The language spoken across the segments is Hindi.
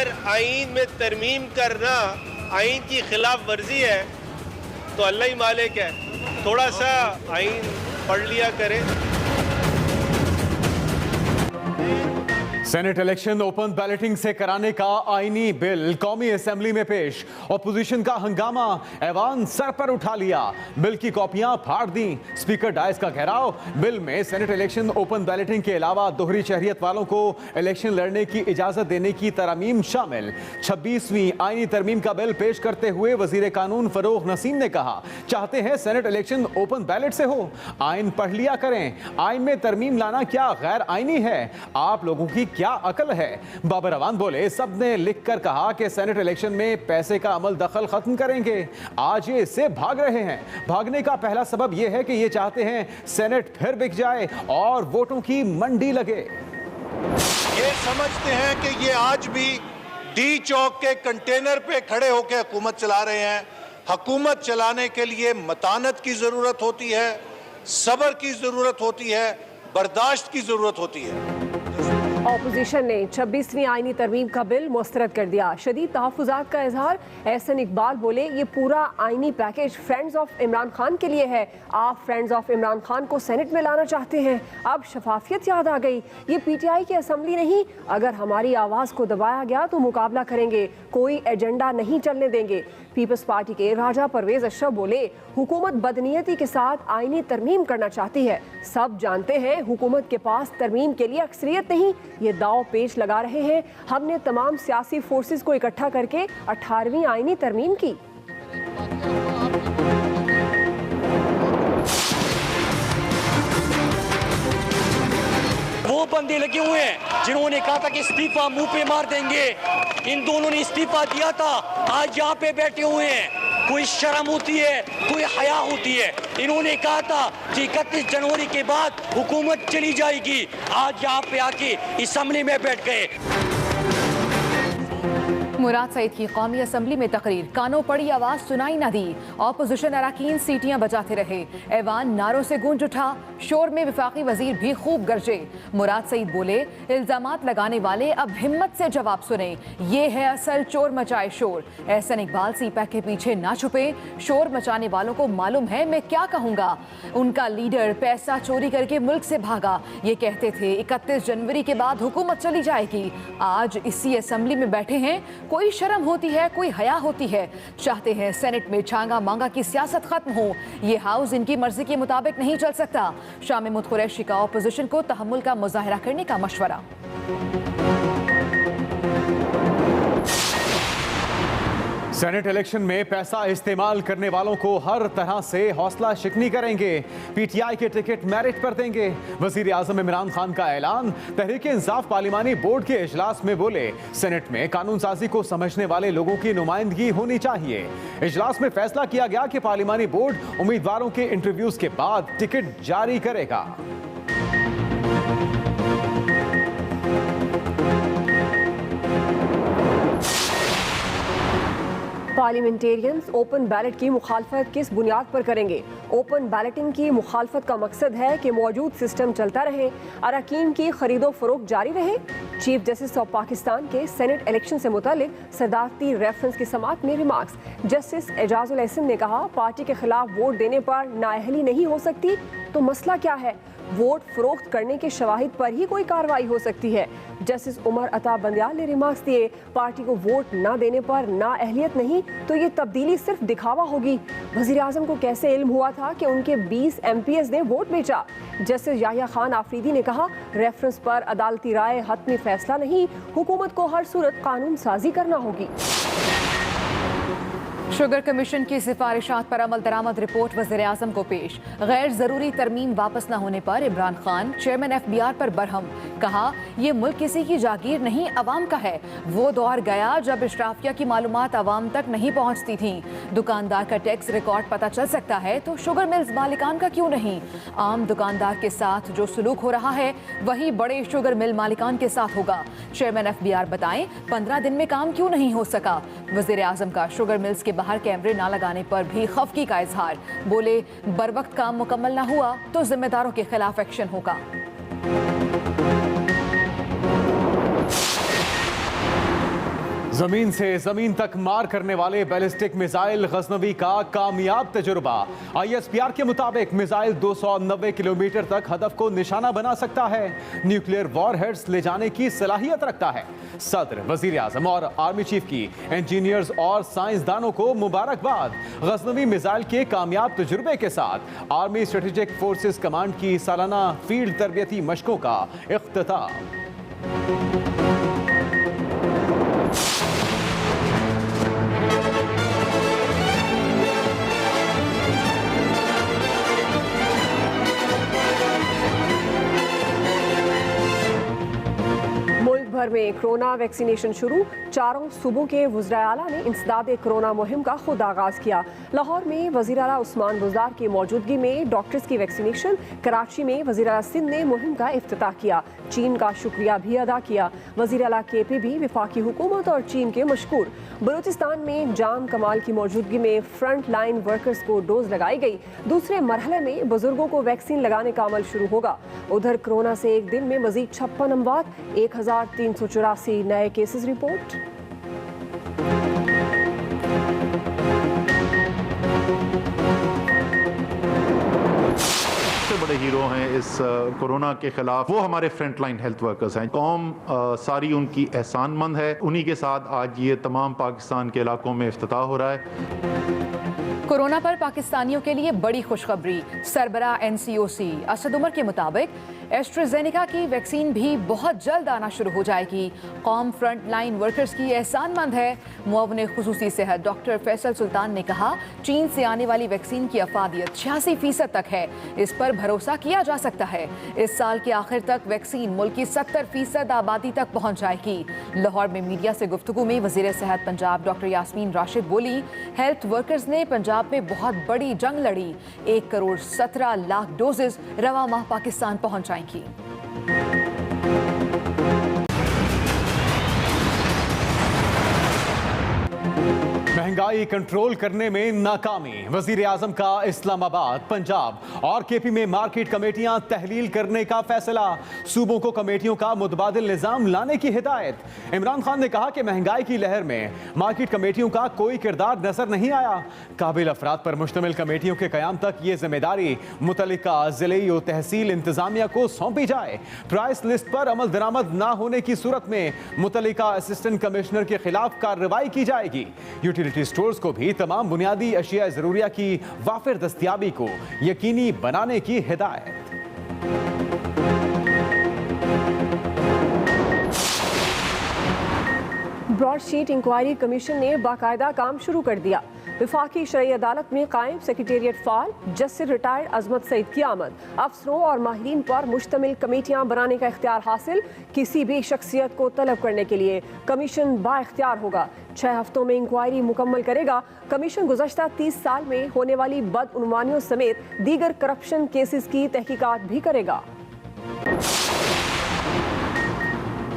अगर आईन में तरमीम करना आईन की खिलाफ वर्जी है तो अल्लाह ही मालिक है, थोड़ा सा आईन पढ़ लिया करें। सेनेट इलेक्शन ओपन बैलेटिंग से कराने का आईनी बिल कौमी असेंबली में पेश। ऑपोजिशन का हंगामा, ऐवान सर पर उठा लिया, बिल की कॉपियां फाड़ दी, स्पीकर डायस का घेराव। बिल में सेनेट इलेक्शन ओपन बैलेटिंग के अलावा दोहरी शहरियत वालों को इलेक्शन लड़ने की इजाजत देने की तरमीम शामिल। 26वीं आईनी तरमीम का बिल पेश करते हुए वजीर कानून फरोग नसीम ने कहा, चाहते हैं सेनेट इलेक्शन ओपन बैलेट से हो, आईन पढ़ लिया करें। आईन में तरमीम लाना क्या गैर आईनी है? आप लोगों की क्या अकल है? बाबर अवान बोले, सबने लिखकर कहा कि सेनेट इलेक्शन में पैसे का अमल दखल खत्म करेंगे। आज ये इससे भाग रहे हैं। भागने का पहला सबब यह है कि ये चाहते हैं सेनेट फिर बिक जाए और वोटों की मंडी लगे। ये समझते हैं कि ये आज भी डी चौक के कंटेनर पे खड़े होकर हुकूमत चला रहे हैं। हुकूमत चलाने के लिए मतानत की जरूरत होती है, सब्र की जरूरत होती है, बर्दाश्त की जरूरत होती है। ऑपोजिशन ने 26वीं आईनी तरमीम का बिल मुस्तरद कर दिया। शदीद तहफ़्फ़ुज़ात का इजहार। एहसन इकबाल बोले, ये पूरा आईनी package friends of Imran Khan के लिए है। आप फ्रेंड्स ऑफ इमरान खान को सेनेट में लाना चाहते हैं। अब शफाफियत याद आ गई। ये पीटीआई की असम्बली नहीं, अगर हमारी आवाज़ को दबाया गया तो मुकाबला करेंगे, कोई एजेंडा नहीं चलने देंगे। पीपल्स पार्टी के राजा परवेज अशरफ बोले, हुकूमत बदनीयती के साथ आईनी तरमीम करना चाहती है। सब जानते हैं हुकूमत के पास तरमीम के लिए अक्सरियत नहीं, ये दाव पेच लगा रहे हैं। हमने तमाम सियासी फोर्सेस को इकट्ठा करके 18वीं आईनी तरमीम की। वो बंदे लगे हुए हैं जिन्होंने कहा था कि इस्तीफा मुंह पे मार देंगे। इन दोनों ने इस्तीफा दिया था, आज यहाँ पे बैठे हुए हैं। कोई शर्म होती है, कोई हया होती है। इन्होंने कहा था कि 31 जनवरी के बाद हुकूमत चली जाएगी, आज यहाँ पे आके असेंबली में बैठ गए। मुराद सईद की कौमी असम्बली में तकरीर, कानों पड़ी आवाज सुनाई न दी। ऑपोजिशन अरकान सीटियां बजाते रहे, ऐवान नारों से गूंज उठा, शोर में विफाकी वजीर भी खूब गरजे। मुराद सईद बोले, इल्जामात लगाने वाले अब हिम्मत से जवाब सुने, ये है असल चोर मचाए शोर। एहसन इकबाल सीपैक के पीछे ना छुपे, शोर मचाने वालों को मालूम है मैं क्या कहूँगा। उनका लीडर पैसा चोरी करके मुल्क से भागा, ये कहते थे 31 जनवरी के बाद हुकूमत चली जाएगी। आज इसी असम्बली में बैठे हैं, कोई शर्म होती है, कोई हया होती है। चाहते हैं सेनेट में छांगा मांगा की सियासत खत्म हो, ये हाउस इनकी मर्जी के मुताबिक नहीं चल सकता। शाह महमूद कुरैशी का ऑपोजिशन को तहम्मुल का मुजाहरा करने का मशवरा। सेनेट इलेक्शन में पैसा इस्तेमाल करने वालों को हर तरह से हौसला शिकनी करेंगे, पीटीआई के टिकट मेरिट पर देंगे। वजीर आजम इमरान खान का ऐलान। तहरीक इंसाफ पार्लिमानी बोर्ड के इजलास में बोले, सेनेट में कानून साजी को समझने वाले लोगों की नुमाइंदगी होनी चाहिए। इजलास में फैसला किया गया कि पार्लिमानी बोर्ड उम्मीदवारों के इंटरव्यूज के बाद टिकट जारी करेगा। पार्लियामेंटेरियंस ओपन बैलेट की मुखालफत किस बुनियाद पर करेंगे? ओपन बैलेटिंग की मुखालफत का मकसद है कि मौजूद सिस्टम चलता रहे, अरकान की खरीदो फरोख्त जारी रहे। चीफ जस्टिस ऑफ पाकिस्तान के सेनेट इलेक्शन से मुतालिक सदारती रेफरेंस की समाअत में रिमार्क्स। जस्टिस एजाजुल एहसन ने कहा, पार्टी के खिलाफ वोट देने पर नाअहली नहीं हो सकती, तो मसला क्या है? वोट फरोख्त करने के शवाहिद पर ही कोई कार्रवाई हो सकती है। जस्टिस उमर अता बंदियाल ने रिमार्क्स दिए, पार्टी को वोट ना देने पर नाअहलियत नहीं तो ये तब्दीली सिर्फ दिखावा होगी। वजीर आजम को कैसे इल्म हुआ था कि उनके 20 MPs ने वोट बेचा? जस्टिस याहिया खान आफरीदी ने कहा, रेफरेंस पर अदालती राय हतमी फैसला नहीं, हुकूमत को हर सूरत कानून साजी करना होगी। शुगर कमीशन की सिफारिशात पर अमल दरामद रिपोर्ट वज़ीर आज़म को पेश। गैर ज़रूरी तरमीम वापस न होने पर इमरान खान चेयरमैन FBR पर बरहम। कहा, ये मुल्क किसी की जागीर नहीं, अवाम का है। वो दौर गया जब इशराफिया की मालूमात अवाम तक नहीं पहुँचती थी। दुकानदार का टैक्स रिकॉर्ड पता चल सकता है तो शुगर मिल्स मालिकान का क्यों नहीं? आम दुकानदार के साथ जो सलूक हो रहा है वही बड़े शुगर मिल मालिकान के साथ होगा। चेयरमैन FBR बताएं, 15 दिन में काम क्यों नहीं हो सका? वज़ीर आज़म का शुगर मिल्स के बाहर कैमरे ना लगाने पर भी खफकी का इजहार। बोले, बर वक्त काम मुकम्मल ना हुआ तो जिम्मेदारों के खिलाफ एक्शन होगा। जमीन से जमीन तक मार करने वाले बैलिस्टिक मिसाइल गजनवी का कामयाब तजुर्बा। ISPR के मुताबिक मिसाइल 290 किलोमीटर तक हदफ को निशाना बना सकता है, न्यूक्लियर वॉरहेड्स ले जाने की सलाहियत रखता है। सदर, वजीर आजम और आर्मी चीफ की इंजीनियर्स और साइंसदानों को मुबारकबाद। गजनवी मिसाइल के कामयाब तजुर्बे के साथ आर्मी स्ट्रेटेजिक फोर्सेस कमांड की सालाना फील्ड तरबियती मशकों का इख्तिताम। भर में कोरोना वैक्सीनेशन शुरू। चारों सूबों के वज़ीर आला ने इंसदाद कोरोना मुहिम का खुद आगाज किया। लाहौर में वज़ीर आला उस्मान बुज़दार की मौजूदगी में डॉक्टर्स की वैक्सीनेशन। कराची में वज़ीर आला सिंध ने मुहिम का इफ्तिताह किया। चीन का शुक्रिया भी अदा किया। वज़ीर आला KP भी वफाकी हुकूमत और चीन के मशकूर। बलूचिस्तान में जाम कमाल की मौजूदगी में फ्रंट लाइन वर्कर्स को डोज लगाई गई। दूसरे मरहले में बुजुर्गों को वैक्सीन लगाने का अमल शुरू होगा। उधर कोरोना से एक दिन में मजीद 56 अमवात, 1384 नए केसेस रिपोर्ट। बड़े हीरो हैं इस कोरोना के खिलाफ, वो हमारे फ्रंट लाइन हेल्थ वर्कर्स हैं। कौम सारी उनकी एहसानमंद है। उन्हीं के साथ आज ये तमाम पाकिस्तान के इलाकों में इफ्तिताह हो रहा है। कोरोना पर पाकिस्तानियों के लिए बड़ी खुशखबरी। सरबरा NCOC असद उमर के मुताबिक एस्ट्राजेनेका की वैक्सीन भी बहुत जल्द आना शुरू हो जाएगी। कौम फ्रंट लाइन वर्कर्स की एहसानमंद है। मुअव्विन खुसूसी सेहत डॉक्टर फैसल सुल्तान ने कहा, चीन से आने वाली वैक्सीन की अफादियत 86% तक है। इस पर भरोसा किया जा सकता है। इस साल के आखिर तक वैक्सीन मुल्क की 70% आबादी तक पहुंच जाएगी। लाहौर में मीडिया से गुफ्तगू में वजीर सेहत पंजाब डॉक्टर यास्मीन राशिद बोली, हेल्थ वर्कर्स ने पंजाब में बहुत बड़ी जंग लड़ी। 1,17,00,000 डोजेस रवा माह पाकिस्तान पहुंच जाएंगी। महंगाई कंट्रोल करने में नाकामी। वजीर आजम का इस्लामाबाद, पंजाब और KP में मार्केट कमेटियां तहलील करने का फैसला। सूबों को कमेटियों का मुतबादिल निजाम लाने की हिदायत। इमरान खान ने कहा कि महंगाई की लहर में मार्केट कमेटियों का कोई किरदार नजर नहीं आया। काबिल अफराद पर मुश्तमिल कमेटियों के कयाम तक ये जिम्मेदारी मुतल्लिका जिले और तहसील इंतजामिया को सौंपी जाए। प्राइस लिस्ट पर अमल दरामद ना होने की सूरत में मुतल्लिका असिस्टेंट कमिश्नर के खिलाफ कार्रवाई की जाएगी। यूटिलिटी स्टोर्स को भी तमाम बुनियादी अशिया ज़रूरिया की वाफिर दस्तयाबी को यकीनी बनाने की हिदायत। ब्रॉडशीट इंक्वायरी कमीशन ने बाकायदा काम शुरू कर दिया। विफाकी शरई अदालत में कायम सेक्रेटेरिएट फाल। जस्टिस रिटायर्ड अजमत सईद की आमद। अफसरों और माहिरीन पर मुश्तमिल कमेटियां बनाने का इख्तियार हासिल। किसी भी शख्सियत को तलब करने के लिए कमीशन बाइख्तियार होगा। 6 हफ्तों में इंक्वायरी मुकम्मल करेगा। कमीशन गुज़श्ता 30 साल में होने वाली बदउनवानियों समेत दीगर करप्शन केसेस की तहकीकात भी करेगा।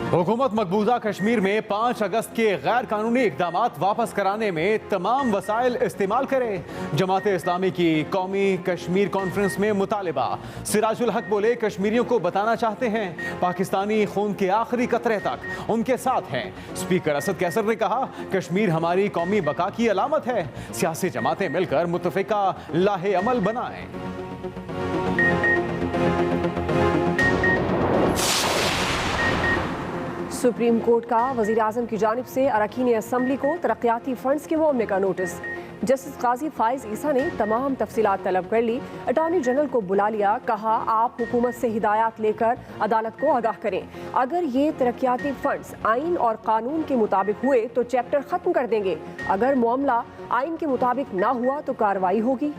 हुकूमत मकबूजा कश्मीर में 5 अगस्त के गैर कानूनी इकदामात वापस कराने में तमाम वसाइल इस्तेमाल करे। जमात इस्लामी की कौमी कश्मीर कॉन्फ्रेंस में मुतालिबा। सिराजुल हक बोले, कश्मीरियों को बताना चाहते हैं पाकिस्तानी खून के आखिरी कतरे तक उनके साथ हैं। स्पीकर असद कैसर ने कहा, कश्मीर हमारी कौमी बका की अलामत है। सियासी जमातें मिलकर मुत्तफिका लाहे अमल बनाएं। सुप्रीम कोर्ट का वज़ीर आज़म की जानिब से अरकान असम्बली को तरक्याती फंड्स के मामले का नोटिस। जस्टिस काजी फाइज ईसा ने तमाम तफसीलात तलब कर ली। अटॉर्नी जनरल को बुला लिया। कहा, आप हुकूमत से हिदायत लेकर अदालत को आगाह करें। अगर ये तरक्याती फंड्स आइन और कानून के मुताबिक हुए तो चैप्टर ख़त्म कर देंगे। अगर मामला आइन के मुताबिक ना हुआ तो कार्रवाई होगी।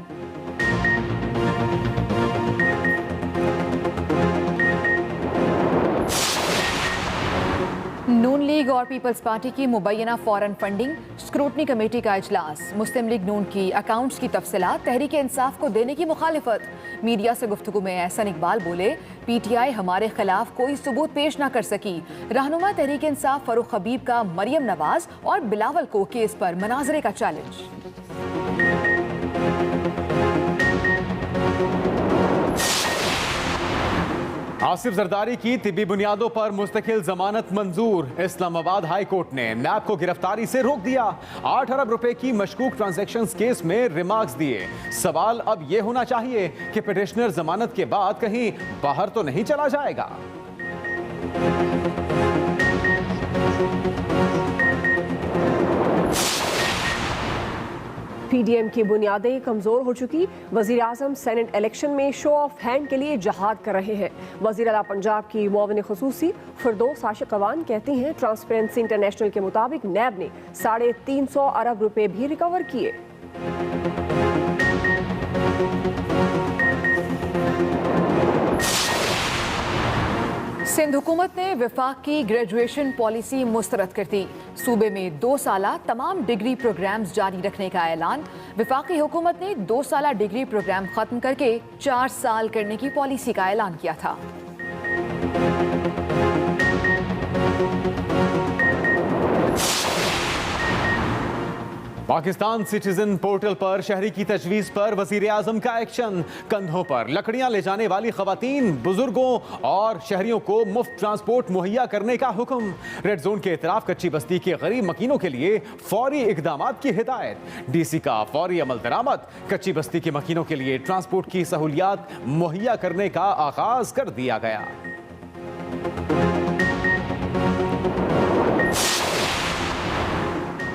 नून लीग और पीपल्स पार्टी की मुबैना फॉरेन फंडिंग स्क्रूटनी कमेटी का इजलास। मुस्लिम लीग नून की अकाउंट्स की तफसीलात तहरीक इंसाफ को देने की मुखालिफत। मीडिया से गुफ्तगू में एहसन इकबाल बोले, PTI हमारे खिलाफ कोई सबूत पेश न कर सकी। रहनुमा तहरीक इंसाफ फरूख हबीब का मरियम नवाज और बिलावल को केस पर मनाजरे का चैलेंज। आसिफ जरदारी की तिब्बी बुनियादों पर मुस्तकिल जमानत मंजूर। इस्लामाबाद हाई कोर्ट ने नैब को गिरफ्तारी से रोक दिया। 8 अरब रुपए की मशकूक ट्रांजैक्शंस केस में रिमार्क्स दिए। सवाल अब यह होना चाहिए कि पिटिशनर जमानत के बाद कहीं बाहर तो नहीं चला जाएगा। पीडीएम की बुनियादें कमजोर हो चुकी। वजीर आजम सेनेट इलेक्शन में शो ऑफ हैंड के लिए जहाद कर रहे हैं। वजीर आला पंजाब की मुआविन खुसूसी फिरदौस आशिक अवान कहती हैं ट्रांसपेरेंसी इंटरनेशनल के मुताबिक नैब ने 350 अरब रुपए भी रिकवर किए। सिंध हुकूमत ने विफाक की ग्रेजुएशन पॉलिसी मुस्तरद कर दी। सूबे में 2 साला तमाम डिग्री प्रोग्राम्स जारी रखने का ऐलान। विफाकी हुकूमत ने 2 साला डिग्री प्रोग्राम खत्म करके 4 साल करने की पॉलिसी का ऐलान किया था। पाकिस्तान सिटीजन पोर्टल पर शहरी की तजवीज़ पर वजीर आजम का एक्शन। कंधों पर लकड़ियां ले जाने वाली खवातीन, बुजुर्गों और शहरियों को मुफ्त ट्रांसपोर्ट मुहैया करने का हुक्म। रेड जोन के इतराफ कच्ची बस्ती के गरीब मकीनों के लिए फौरी इकदामात की हिदायत। डीसी का फौरी अमल दरामद। कच्ची बस्ती के मकीनों के लिए ट्रांसपोर्ट की सहूलियात मुहैया करने का आगाज कर दिया गया।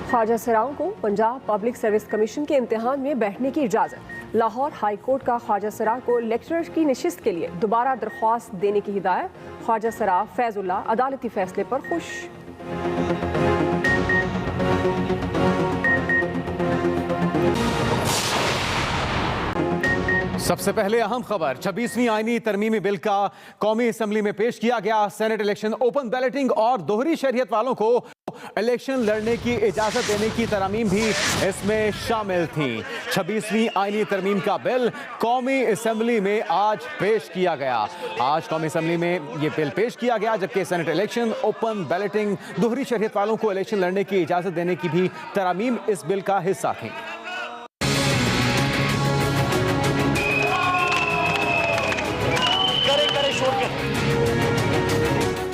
ख्वाजा सराओं को पंजाब पब्लिक सर्विस कमीशन के इम्तिहान में बैठने की इजाज़त। लाहौर हाई कोर्ट का ख्वाजा सरा को लेक्चरर की नशिस्त के लिए दोबारा दरख्वास्त देने की हिदायत। ख्वाजा सरा फैजुल्ला अदालती फैसले पर खुश। सबसे पहले अहम खबर, 26वीं आईनी तरमीमी बिल का कौमी असम्बली में पेश किया गया। सेनेट इलेक्शन, ओपन बैलेटिंग और दोहरी शरीयत वालों को इलेक्शन लड़ने की इजाजत देने की तरमीम भी इसमें शामिल थी। 26वीं आईनी तरमीम का बिल कौमी असम्बली में आज पेश किया गया। आज कौमी असम्बली में यह बिल पेश किया गया, जबकि सेनेट इलेक्शन, ओपन बैलेटिंग, दोहरी शरीयत वालों को इलेक्शन लड़ने की इजाजत देने की भी तरमीम इस बिल का हिस्सा थी।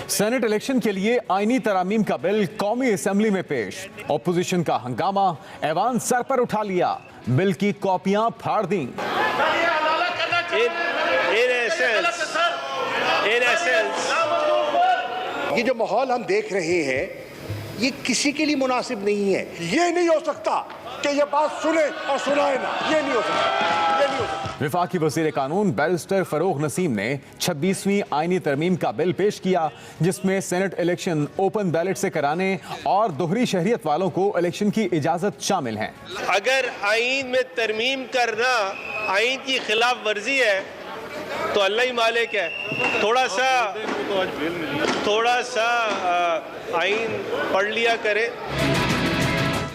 सेनेट इलेक्शन के लिए आईनी तरामीम का बिल कौमी असेंबली में पेश। ऑपोजिशन का हंगामा, ऐवान सर पर उठा लिया, बिल की कॉपियां फाड़ दी। ये जो माहौल हम देख रहे हैं ये किसी के लिए मुनासिब नहीं है। ये नहीं हो सकता कि ये बात सुने और सुनाए ना, ये नहीं हो सकता, ये नहीं हो सकता। विफाकी वज़ीर कानून बैरिस्टर फरोग नसीम ने 26वीं आईनी तरमीम का बिल पेश किया, जिसमें सेनेट इलेक्शन ओपन बैलेट से कराने और दोहरी शहरियत वालों को इलेक्शन की इजाजत शामिल है। अगर आईन में तरमीम करना आईन की खिलाफ वर्जी है तो अल्लाह ही मालिक है। थोड़ा सा आईन पढ़ लिया करे।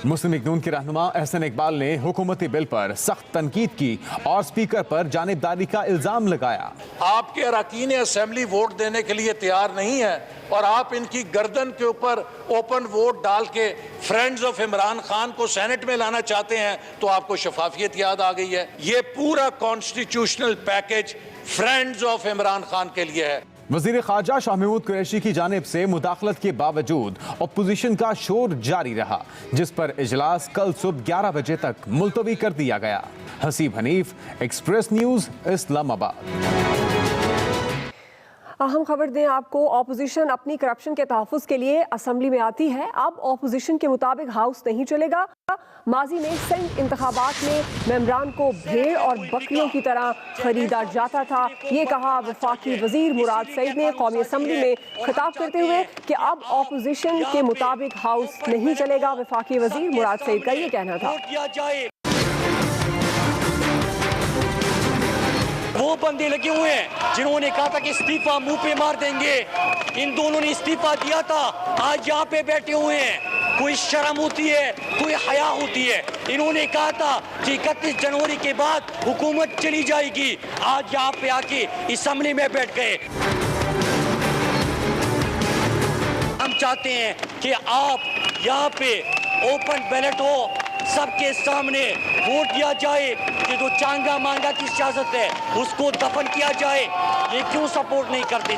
मुस्लिम लीग नून के रहनुमा एहसन इकबाल ने हुकूमती बिल पर सख्त तनकीद की और स्पीकर पर जानिबदारी का इल्जाम लगाया। आपके अरकान असेंबली वोट देने के लिए तैयार नहीं है और आप इनकी गर्दन के ऊपर ओपन वोट डाल के फ्रेंड्स ऑफ इमरान खान को सेनेट में लाना चाहते हैं, तो आपको शफाफियत याद आ गई है। ये पूरा constitutional package friends of Imran Khan के लिए है। वजीर खारजा शाह महमूद कुरैशी की जानिब से मुदाखलत के बावजूद अपोजिशन का शोर जारी रहा, जिस पर इजलास कल सुबह 11 बजे तक मुलतवी कर दिया गया। Haseeb Hanif, express news, Islamabad. अहम खबर दें आपको, ऑपोजिशन अपनी करप्शन के तहफ़्फ़ुज़ के लिए असम्बली में आती है। अब ऑपोजिशन के मुताबिक हाउस नहीं चलेगा। माजी में सिंध इंतखाबात में मेंबरान को भेड़ और बकरियों की तरह खरीदा जाता था। ये कहा वफाकी वजीर मुराद सईद ने कौमी असम्बली में खिताब करते हुए कि अब ऑपोजिशन के मुताबिक हाउस नहीं चलेगा। वफाकी वजीर मुराद सईद का ये कहना था। वो बंदे लगे हुए हैं जिन्होंने कहा था कि इस्तीफा मुंह पे मार देंगे। इन दोनों ने इस्तीफा दिया था, आज यहाँ पे बैठे हुए हैं। कोई शर्म होती है, कोई हया होती है। इन्होंने कहा था कि 31 जनवरी के बाद हुकूमत चली जाएगी, आज यहाँ पे आके असेंबली में बैठ गए। हम चाहते हैं कि आप यहाँ पे ओपन बैलेट हो, सबके सामने वोट दिया जाए कि जो चांगा मांगा की सियासत है उसको दफन किया जाए। ये क्यों सपोर्ट नहीं करते?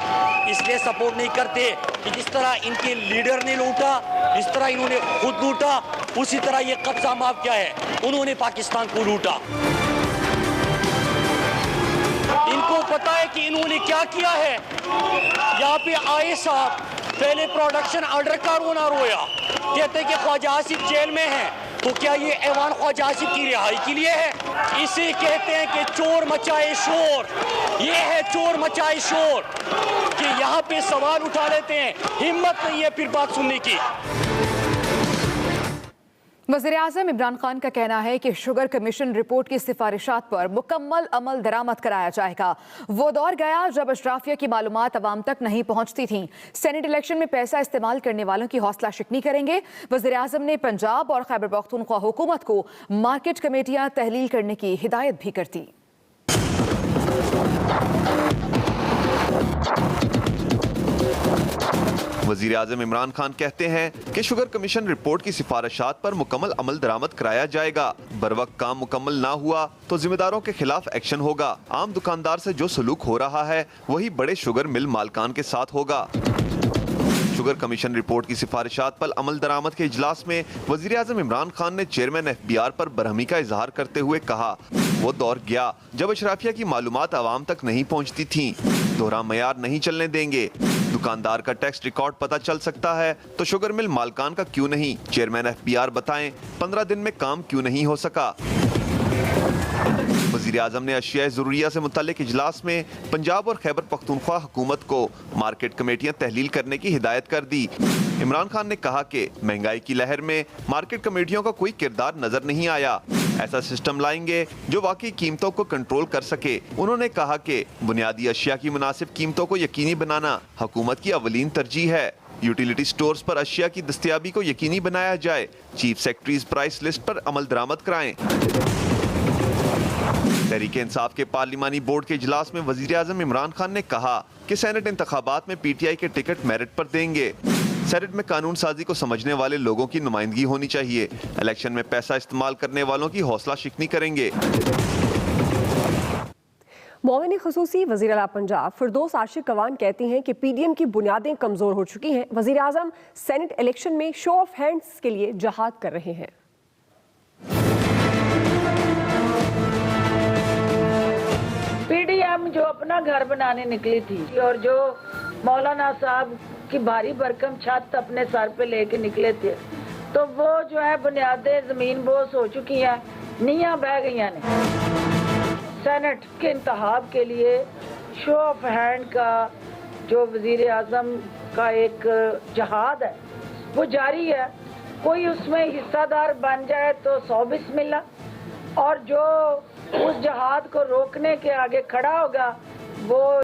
इसलिए सपोर्ट नहीं करते कि जिस तरह इनके लीडर ने लूटा, जिस तरह इन्होंने खुद लूटा, उसी तरह ये कब्जा माफ क्या है, उन्होंने पाकिस्तान को लूटा। इनको पता है कि इन्होंने क्या किया है। यहाँ पे आए साहब, पहले प्रोडक्शन ऑर्डर का रोना रोया, कहते कि ख्वाजा आसिफ जेल में है, तो क्या ये ऐवान ख्वाजा आसिफ की रिहाई के लिए है? इसे कहते हैं कि चोर मचाए शोर। ये है चोर मचाए शोर कि यहाँ पे सवाल उठा लेते हैं, हिम्मत नहीं है फिर बात सुनने की। वज़ीर-ए-आज़म इमरान खान का कहना है कि शुगर कमीशन रिपोर्ट की सिफारिशात पर मुकम्मल अमल दरामद कराया जाएगा। वो दौर गया जब अशराफिया की मालूमात अवाम तक नहीं पहुंचती थीं। सेनेट इलेक्शन में पैसा इस्तेमाल करने वालों की हौसला शिकनी करेंगे। वज़ीर-ए-आज़म ने पंजाब और खैबर पख्तूनख्वा हुकूमत को मार्केट कमेटियां तहलील करने की हिदायत भी कर दी। वज़ीर-ए-आज़म इमरान खान कहते हैं कि शुगर कमीशन रिपोर्ट की सिफारिशात पर मुकम्मल अमल दरामद कराया जाएगा। बरवक्त काम मुकम्मल ना हुआ तो जिम्मेदारों के खिलाफ एक्शन होगा। आम दुकानदार से जो सलूक हो रहा है वही बड़े शुगर मिल मालकान के साथ होगा। शुगर कमीशन रिपोर्ट की सिफारिशात पर अमल दरामद के इजलास में वज़ीर-ए-आज़म इमरान खान ने चेयरमैन FBR पर बरहमी का इजहार करते हुए कहा, वो दौर गया जब अशराफिया की मालूमात आवाम तक नहीं पहुँचती थी। दोहरा मयार नहीं चलने देंगे। दुकानदार का टैक्स रिकॉर्ड पता चल सकता है तो शुगर मिल मालकान का क्यों नहीं? चेयरमैन FBR बताएं 15 दिन में काम क्यों नहीं हो सका? वज़ीर-ए-आज़म ने अशिया ज़रूरिया से मुताल्लिक इजलास में पंजाब और खैबर पख्तूनख्वा हुकूमत को मार्केट कमेटियां तहलील करने की हिदायत कर दी। इमरान खान ने कहा कि महंगाई की लहर में मार्केट कमेटियों का कोई किरदार नजर नहीं आया। ऐसा सिस्टम लाएंगे जो वाकई कीमतों को कंट्रोल कर सके। उन्होंने कहा कि बुनियादी अशिया की मुनासिब कीमतों को यकीनी बनाना हुकूमत की अवलीन तरजीह है। यूटिलिटी स्टोर्स पर अशिया की दस्तयाबी को यकीनी बनाया जाए। चीफ सेक्रेटरीज प्राइस लिस्ट पर अमल दरामद कराएं। तहरीक इंसाफ के पार्लिमानी बोर्ड के इजलास में वज़ीर-ए-आज़म इमरान खान ने कहा कि सेनेट इंतखाबात में PTI के टिकट मेरिट पर देंगे। सेनेट में कानून साजी को समझने वाले लोगों की नुमाइंदगी होनी चाहिए। इलेक्शन में पैसा इस्तेमाल करने वालों की हौसला शिकनी करेंगे। मोमिन ख़ुसूसी वज़ीर आला पंजाब फिरदौस आशिक कवान कहती हैं कि PDM की बुनियादें कमज़ोर हो चुकी हैं। वज़ीर-ए-आज़म सेनेट इलेक्शन में शो ऑफ हैंड्स के लिए जहाद कर रहे हैं। PDM जो अपना घर बनाने निकली थी और जो मौलाना साहब की भारी भरकम छत अपने सर पे लेके निकले थे, तो वो जो है बुनियादें जमीन बोस हो चुकी हैं, नीयां बह गई ने। सेनेट के इंतखाब के लिए शो ऑफ हैंड का जो वज़ीर-ए-आज़म का एक जहाद है वो जारी है। कोई उसमें हिस्सादार बन जाए तो 100 बिस्मिल्लाह, और जो उस जहाद को रोकने के आगे खड़ा होगा वो